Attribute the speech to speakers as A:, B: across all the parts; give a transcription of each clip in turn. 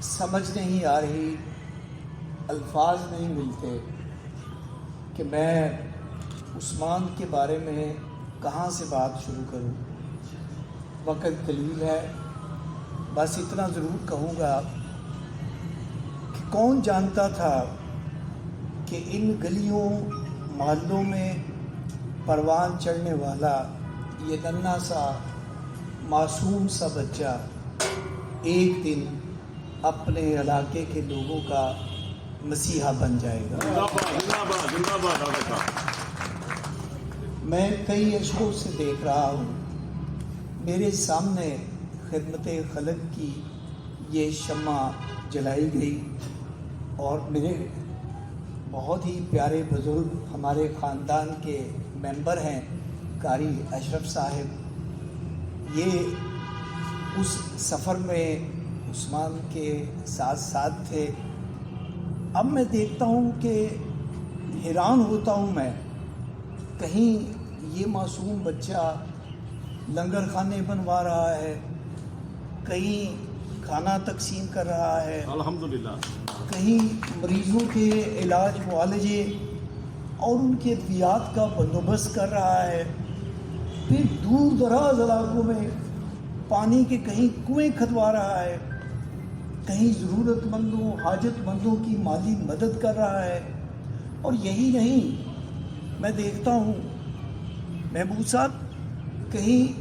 A: سمجھ نہیں آ رہی، الفاظ نہیں ملتے کہ میں عثمان کے بارے میں کہاں سے بات شروع کروں۔ وقت قلیل ہے، بس اتنا ضرور کہوں گا کہ کون جانتا تھا کہ ان گلیوں محلوں میں پروان چڑھنے والا یہ ننھا سا معصوم سا بچہ ایک دن اپنے علاقے کے لوگوں کا مسیحا بن جائے گا۔ میں کئی اشکوں سے دیکھ رہا ہوں، میرے سامنے خدمت خلق کی یہ شمع جلائی گئی اور میرے بہت ہی پیارے بزرگ ہمارے خاندان کے ممبر ہیں قاری اشرف صاحب، یہ اس سفر میں عثمان کے ساتھ ساتھ تھے۔ اب میں دیکھتا ہوں کہ حیران ہوتا ہوں، میں کہیں یہ معصوم بچہ لنگر خانے بنوا رہا ہے، کہیں کھانا تقسیم کر رہا ہے،
B: الحمدللہ،
A: کہیں مریضوں کے علاج معالجے اور ان کے ادویات کا بندوبست کر رہا ہے، پھر دور دراز علاقوں میں پانی کے کہیں کنویں کھدوا رہا ہے، کہیں ضرورت مندوں حاجت مندوں کی مالی مدد کر رہا ہے۔ اور یہی نہیں، میں دیکھتا ہوں محبوب صاحب کہیں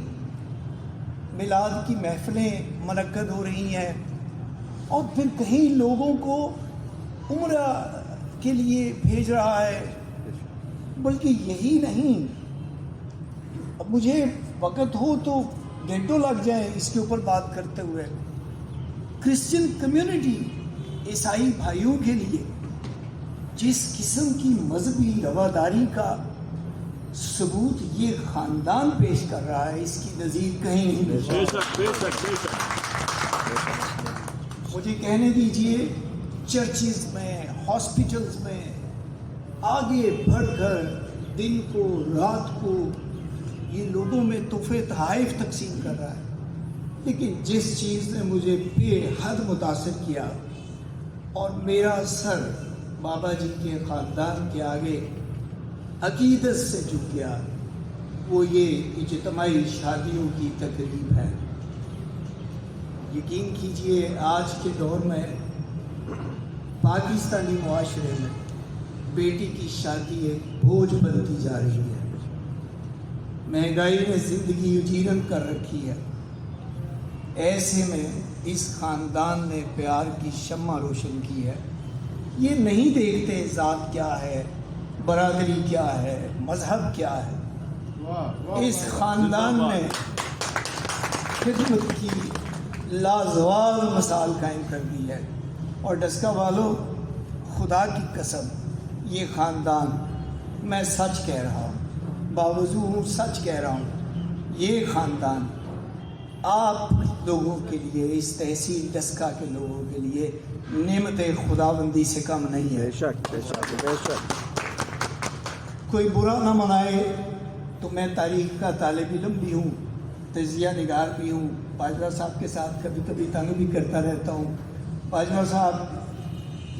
A: میلاد کی محفلیں منعقد ہو رہی ہیں اور پھر کہیں لوگوں کو عمرہ کے لیے بھیج رہا ہے۔ بلکہ یہی نہیں، اب مجھے وقت ہو تو گھنٹوں لگ جائیں اس کے اوپر بات کرتے ہوئے، کرسچن کمیونٹی عیسائی بھائیوں کے لیے جس قسم کی مذہبی رواداری کا ثبوت یہ خاندان پیش کر رہا ہے، اس کی نظیر کہیں نہیں ملتی۔ مجھے کہنے دیجئے، چرچز میں، ہاسپٹلز میں آگے بڑھ کر دن کو رات کو یہ لوگوں میں تحفے تحائف تقسیم کر رہا ہے، لیکن جس چیز نے مجھے بے حد متاثر کیا اور میرا سر بابا جی کے خاندان کے آگے عقیدت سے جھک گیا، وہ یہ اجتماعی شادیوں کی تقریب ہے۔ یقین کیجئے آج کے دور میں پاکستانی معاشرے میں بیٹی کی شادی ایک بوجھ بنتی جا رہی ہے، مہنگائی نے زندگی اجیرن کر رکھی ہے۔ ایسے میں اس خاندان نے پیار کی شمع روشن کی ہے۔ یہ نہیں دیکھتے ذات کیا ہے، برادری کیا ہے، مذہب کیا ہے۔ اس خاندان نے خدمت کی لازوال مثال قائم کر دی ہے، اور ڈسکا والوں، خدا کی قسم یہ خاندان، میں سچ کہہ رہا ہوں، باوضو ہوں، سچ کہہ رہا ہوں، یہ خاندان آپ لوگوں کے لیے، اس تحصیل ڈسکا کے لوگوں کے لیے نعمت خداوندی سے کم نہیں ہے۔
B: بے شک، بے شک، بے شک۔
A: کوئی برا نہ منائے تو میں تاریخ کا طالب علم بھی ہوں، تجزیہ نگار بھی ہوں، باجوہ صاحب کے ساتھ کبھی کبھی تنگ بھی کرتا رہتا ہوں۔ باجوہ صاحب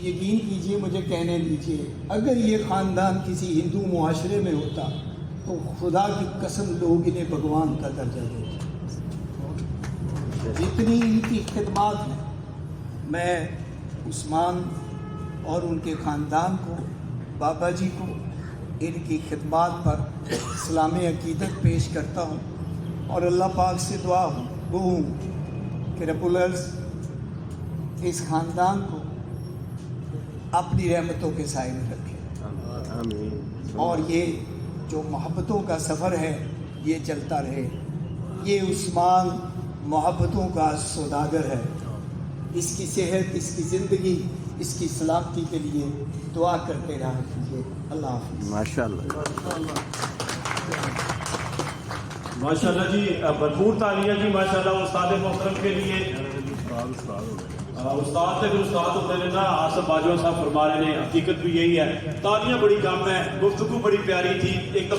A: یقین کیجئے، مجھے کہنے دیجئے، اگر یہ خاندان کسی ہندو معاشرے میں ہوتا تو خدا کی قسم لوگ انہیں بھگوان کا درجہ دیتے۔ جتنی ان کی خدمات ہیں، میں عثمان اور ان کے خاندان کو، بابا جی کو، ان کی خدمات پر سلام عقیدت پیش کرتا ہوں، اور اللہ پاک سے دعا ہوں کہ رب العرض اس خاندان کو اپنی رحمتوں کے سائے میں رکھے، اور یہ جو محبتوں کا سفر ہے یہ چلتا رہے۔ یہ عثمان محبتوں کا سوداگر ہے، اس کی صحت، اس کی زندگی، اس کی سلامتی کے لیے دعا کرتے رہا کیجیے۔ اللہ حافظ۔
B: ماشاءاللہ،
C: ماشاءاللہ جی، بھرپور تالیاں جی ماشاءاللہ استاد محترم کے لیے۔ استاد سے استاد ہوتے ہیں نا، آصف باجوہ صاحب فرما رہے ہیں، حقیقت بھی یہی ہے۔ تالیاں بڑی کم ہے، گفتگو بڑی پیاری تھی۔ ایک